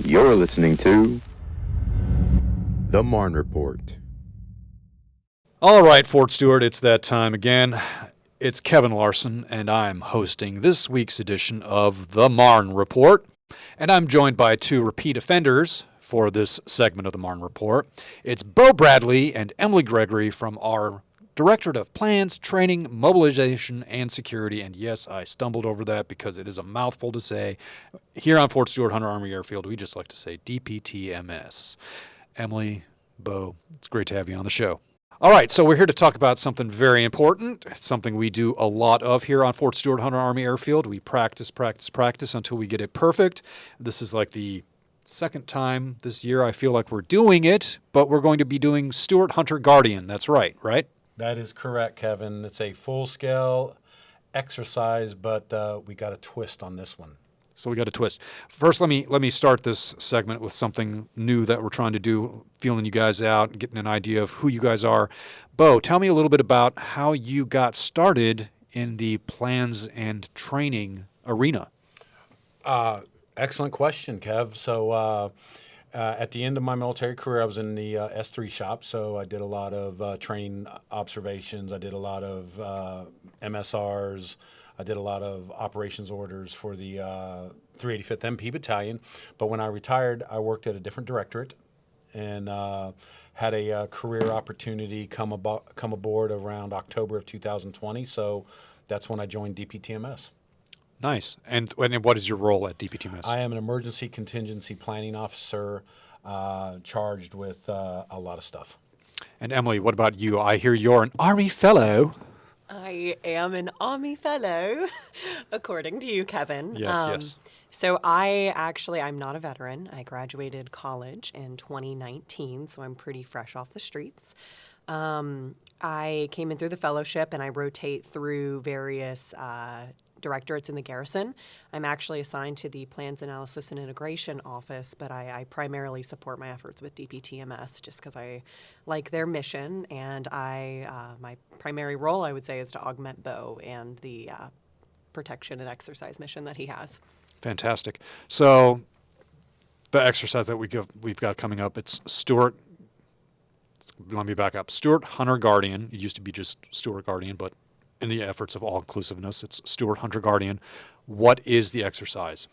You're listening to The Marne Report. All right, Fort Stewart, it's that time again. It's Kevin Larson, and I'm hosting this week's edition of The Marne Report. And I'm joined by two repeat offenders for this segment of The Marne Report. It's Beau Bradley and Emily Gregory from our Directorate of Plans, Training, Mobilization and Security. And yes, I stumbled over that because it is a mouthful to say. Here on Fort Stewart-Hunter Army Airfield, we just like to say DPTMS. Emily, Beau, it's great to have you on the show. All right, so we're here to talk about something very important, something we do a lot of here on Fort Stewart-Hunter Army Airfield. We practice until we get it perfect. This is like the second time this year I feel like we're doing it, but we're going to be doing Stewart-Hunter Guardian. That's right? That is correct, Kevin. It's a full-scale exercise, but we got a twist on this one. So we got a twist. First, let me start this segment with something new that we're trying to do, feeling you guys out and getting an idea of who you guys are. Beau, tell me a little bit about how you got started in the plans and training arena. Excellent question, Kev. So at the end of my military career, I was in the S3 shop, so I did a lot of training observations. I did a lot of MSRs. I did a lot of operations orders for the 385th MP Battalion. But when I retired, I worked at a different directorate and had a career opportunity come aboard around October of 2020. So that's when I joined DPTMS. Nice. And what is your role at DPTMS? I am an emergency contingency planning officer charged with a lot of stuff. And Emily, what about you? I hear you're an Army fellow. I am an Army fellow, according to you, Kevin. Yes. So I'm not a veteran. I graduated college in 2019, so I'm pretty fresh off the streets. I came in through the fellowship, and I rotate through various directorates in the garrison. I'm actually assigned to the Plans Analysis and Integration Office, but I primarily support my efforts with DPTMS just because I like their mission, and my primary role, I would say, is to augment Beau and the protection and exercise mission that he has. Fantastic. So the exercise that we've got coming up, it's let me back up. Stewart-Hunter Guardian. It used to be just Stewart Guardian, but in the efforts of all-inclusiveness, it's Stewart-Hunter Guardian. What is the exercise?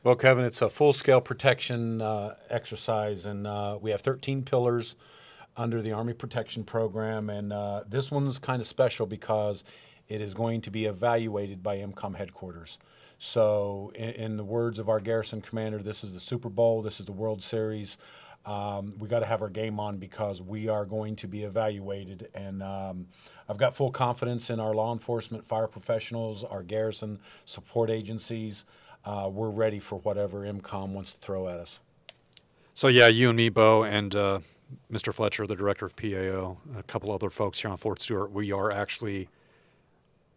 Well, Kevin, it's a full-scale protection exercise, and we have 13 pillars under the Army Protection Program, and this one's kind of special because it is going to be evaluated by MCOM headquarters. So in the words of our garrison commander, this is the Super Bowl, this is the World Series. We got to have our game on because we are going to be evaluated, and I've got full confidence in our law enforcement, fire professionals, our garrison support agencies. We're ready for whatever MCOM wants to throw at us. So yeah, you and me, Beau, and Mr. Fletcher, the director of PAO, a couple other folks here on Fort Stewart, we are actually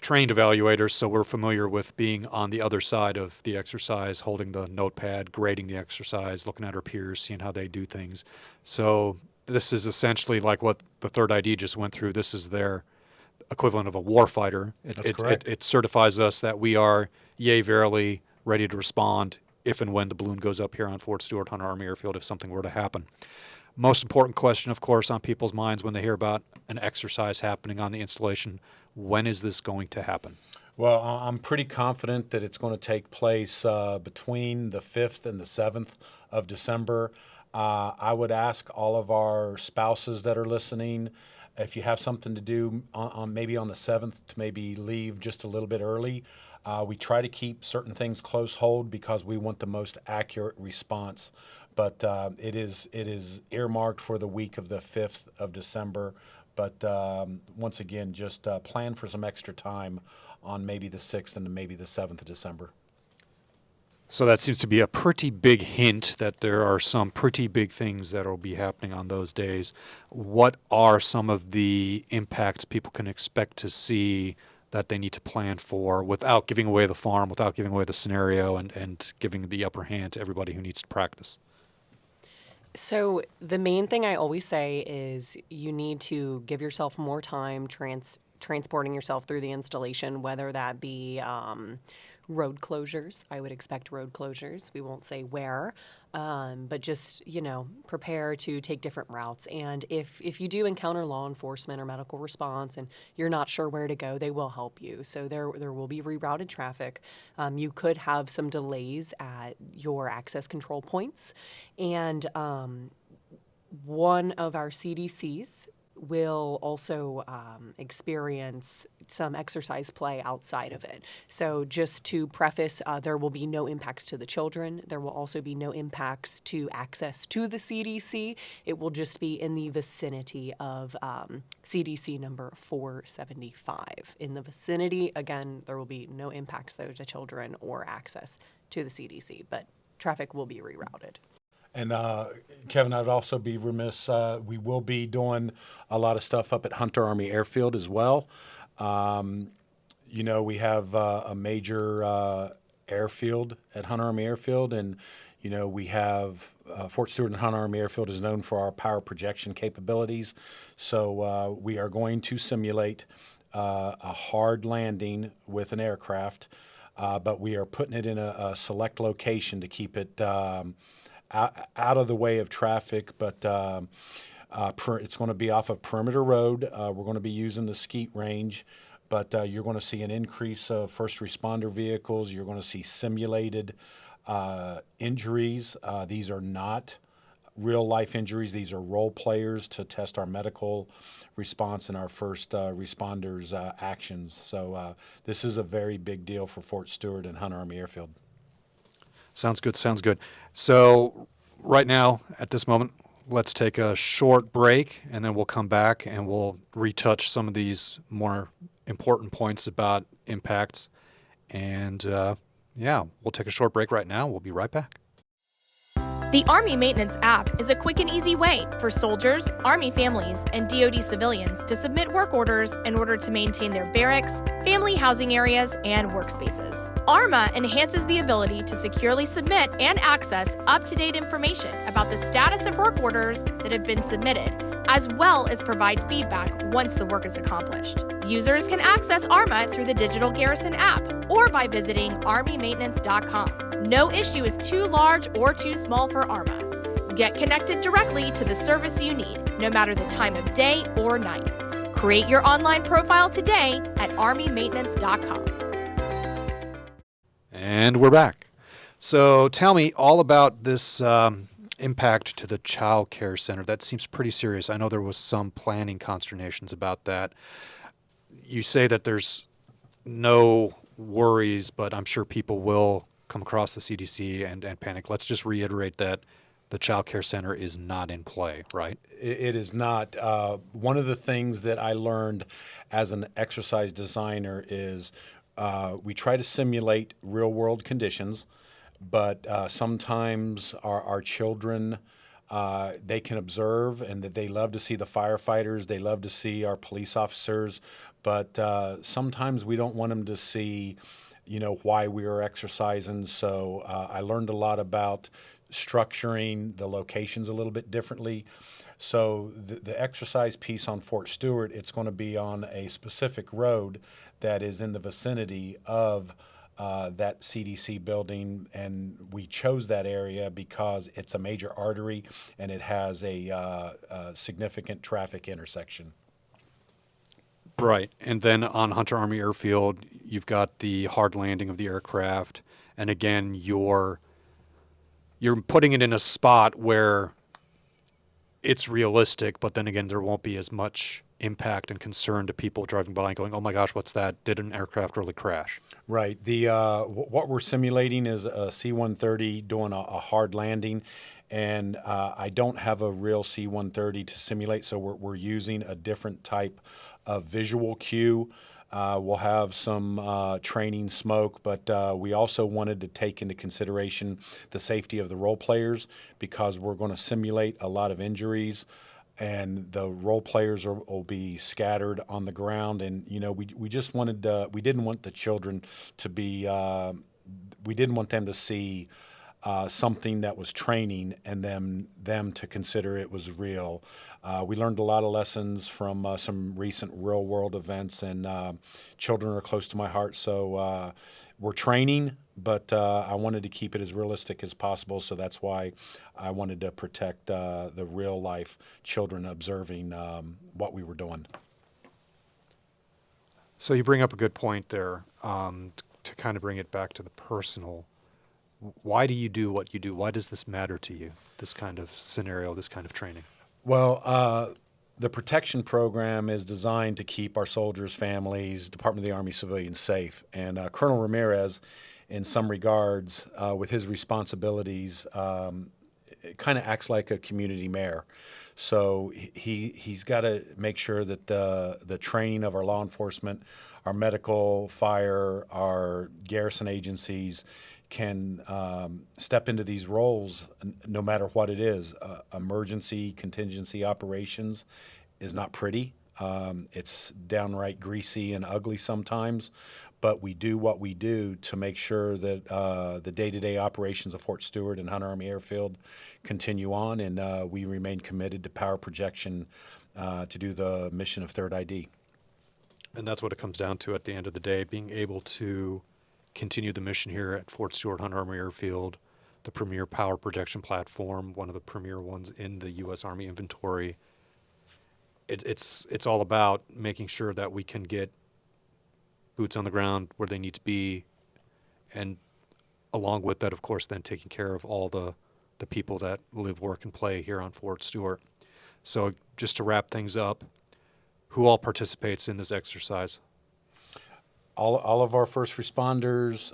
trained evaluators, so we're familiar with being on the other side of the exercise, holding the notepad, grading the exercise, looking at our peers, seeing how they do things. So this is essentially like what the 3rd ID just went through. This is their equivalent of a warfighter. That's correct. It certifies us that we are, yea, verily, ready to respond if and when the balloon goes up here on Fort Stewart-Hunter Army Airfield if something were to happen. Most important question, of course, on people's minds when they hear about an exercise happening on the installation, when is this going to happen? Well, I'm pretty confident that it's going to take place between the 5th and the 7th of December. I would ask all of our spouses that are listening, if you have something to do maybe on the 7th, to maybe leave just a little bit early. We try to keep certain things close hold because we want the most accurate response. But it is earmarked for the week of the 5th of December. But once again, just plan for some extra time on maybe the 6th and maybe the 7th of December. So that seems to be a pretty big hint that there are some pretty big things that will be happening on those days. What are some of the impacts people can expect to see that they need to plan for without giving away the farm, without giving away the scenario, and giving the upper hand to everybody who needs to practice? So the main thing I always say is you need to give yourself more time transporting yourself through the installation, whether that be road closures. I would expect road closures. We won't say where, but just, prepare to take different routes. And if you do encounter law enforcement or medical response and you're not sure where to go, they will help you. So there will be rerouted traffic. You could have some delays at your access control points. And one of our CDCs will also experience some exercise play outside of it. So just to preface, there will be no impacts to the children. There will also be no impacts to access to the CDC. It will just be in the vicinity of CDC number 475. In the vicinity, again, there will be no impacts there to children or access to the CDC, but traffic will be rerouted. And Kevin, I'd also be remiss. We will be doing a lot of stuff up at Hunter Army Airfield as well. We have a major airfield at Hunter Army Airfield, and we have Fort Stewart and Hunter Army Airfield is known for our power projection capabilities. So we are going to simulate a hard landing with an aircraft, but we are putting it in a select location to keep it out of the way of traffic, but it's going to be off of Perimeter Road. We're going to be using the skeet range, but you're going to see an increase of first responder vehicles. You're going to see simulated injuries. These are not real life injuries. These are role players to test our medical response and our first responders' actions. So this is a very big deal for Fort Stewart and Hunter Army Airfield. Sounds good. So right now, at this moment, let's take a short break, and then we'll come back and we'll retouch some of these more important points about impacts. And we'll take a short break right now. We'll be right back. The Army Maintenance app is a quick and easy way for soldiers, Army families, and DoD civilians to submit work orders in order to maintain their barracks, family housing areas, and workspaces. ARMA enhances the ability to securely submit and access up-to-date information about the status of work orders that have been submitted, as well as provide feedback once the work is accomplished. Users can access ARMA through the Digital Garrison app or by visiting armymaintenance.com. No issue is too large or too small for ARMA. Get connected directly to the service you need, no matter the time of day or night. Create your online profile today at armymaintenance.com. And we're back. So tell me all about this impact to the child care center. That seems pretty serious. I know there was some planning consternations about that. You say that there's no worries, but I'm sure people will come across the CDC and panic. Let's just reiterate that the child care center is not in play, right? It is not. One of the things that I learned as an exercise designer is we try to simulate real world conditions, but sometimes our children, they can observe, and that they love to see the firefighters, they love to see our police officers, but sometimes we don't want them to see why we are exercising. So I learned a lot about structuring the locations a little bit differently. So the exercise piece on Fort Stewart, it's going to be on a specific road that is in the vicinity of that CDC building, and we chose that area because it's a major artery and it has a significant traffic intersection. Right. And then on Hunter Army Airfield, you've got the hard landing of the aircraft. And again, you're putting it in a spot where it's realistic, but then again, there won't be as much impact and concern to people driving by and going, oh my gosh, what's that? Did an aircraft really crash? Right. What we're simulating is a C-130 doing a hard landing. And I don't have a real C-130 to simulate, so we're using a different type of visual cue. We'll have some training smoke, but we also wanted to take into consideration the safety of the role players, because we're going to simulate a lot of injuries, and the role players will be scattered on the ground. And we just wanted we didn't want the children to be we didn't want them to see something that was training and them to consider it was real. We learned a lot of lessons from some recent real world events, and children are close to my heart. So we're training, but I wanted to keep it as realistic as possible, so that's why I wanted to protect the real life children observing what we were doing. So you bring up a good point there, to kind of bring it back to the personal. Why do you do what you do? Why does this matter to you, this kind of scenario, this kind of training? Well, the protection program is designed to keep our soldiers, families, Department of the Army civilians safe. And Colonel Ramirez, in some regards, with his responsibilities, kind of acts like a community mayor. So he's got to make sure that the training of our law enforcement, our medical, fire, our garrison agencies can step into these roles no matter what it is. Emergency, contingency operations is not pretty. It's downright greasy and ugly sometimes, but we do what we do to make sure that the day-to-day operations of Fort Stewart and Hunter Army Airfield continue on, and we remain committed to power projection to do the mission of Third ID. And that's what it comes down to at the end of the day, being able to continue the mission here at Fort Stewart Hunter Army Airfield, the premier power projection platform, one of the premier ones in the U.S. Army inventory. It's all about making sure that we can get boots on the ground where they need to be, and along with that, of course, then taking care of all the people that live, work, and play here on Fort Stewart. So just to wrap things up, who all participates in this exercise? All of our first responders,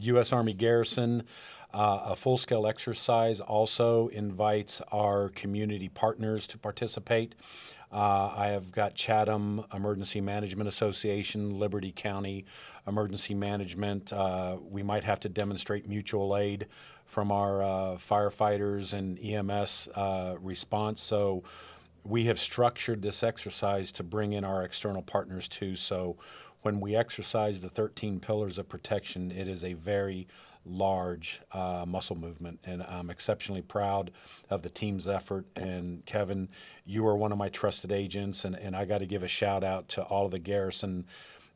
U.S. Army Garrison. A full-scale exercise also invites our community partners to participate. I have got Chatham Emergency Management Association, Liberty County Emergency Management. We might have to demonstrate mutual aid from our firefighters and EMS response. So we have structured this exercise to bring in our external partners too. So when we exercise the 13 pillars of protection, it is a very large muscle movement, and I'm exceptionally proud of the team's effort. And Kevin, you are one of my trusted agents, and I got to give a shout out to all of the garrison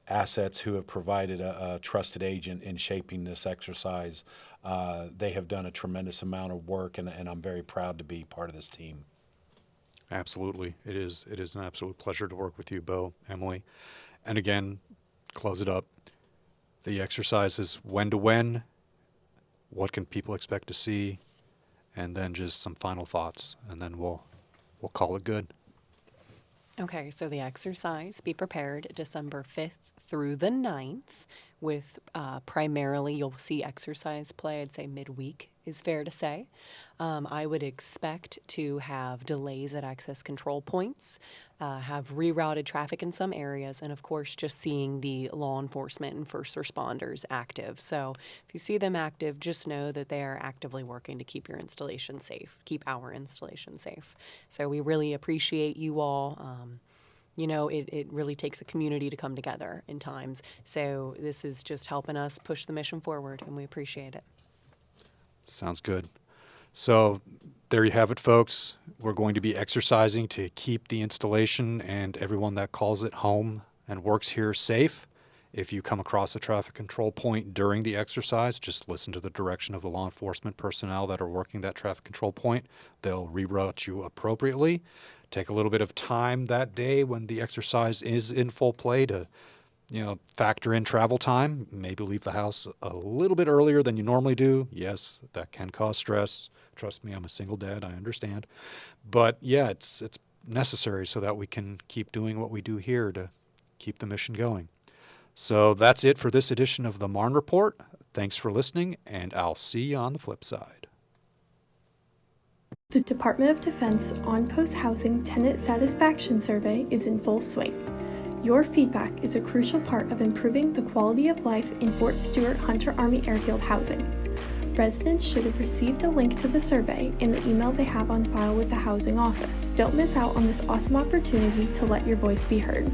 assets who have provided a trusted agent in shaping this exercise. They have done a tremendous amount of work, and I'm very proud to be part of this team. Absolutely. It is an absolute pleasure to work with you, Beau, Emily. And again, close it up. The exercise is when to when. What can people expect to see? And then just some final thoughts, and then we'll call it good. Okay, so the exercise, be prepared, December 5th through the 9th, with primarily you'll see exercise play, I'd say midweek is fair to say. I would expect to have delays at access control points, have rerouted traffic in some areas, and of course just seeing the law enforcement and first responders active. So if you see them active, just know that they are actively working to keep your installation safe, keep our installation safe. So we really appreciate you all. It really takes a community to come together in times. So this is just helping us push the mission forward, and we appreciate it. Sounds good. So there you have it, folks. We're going to be exercising to keep the installation and everyone that calls it home and works here safe. If you come across a traffic control point during the exercise, just listen to the direction of the law enforcement personnel that are working that traffic control point. They'll reroute you appropriately. Take a little bit of time that day when the exercise is in full play to factor in travel time, maybe leave the house a little bit earlier than you normally do. Yes, that can cause stress. Trust me, I'm a single dad, I understand. But yeah, it's necessary so that we can keep doing what we do here to keep the mission going. So that's it for this edition of the Marne Report. Thanks for listening, and I'll see you on the flip side. The Department of Defense On-Post Housing Tenant Satisfaction Survey is in full swing. Your feedback is a crucial part of improving the quality of life in Fort Stewart Hunter Army Airfield housing. Residents should have received a link to the survey in the email they have on file with the housing office. Don't miss out on this awesome opportunity to let your voice be heard.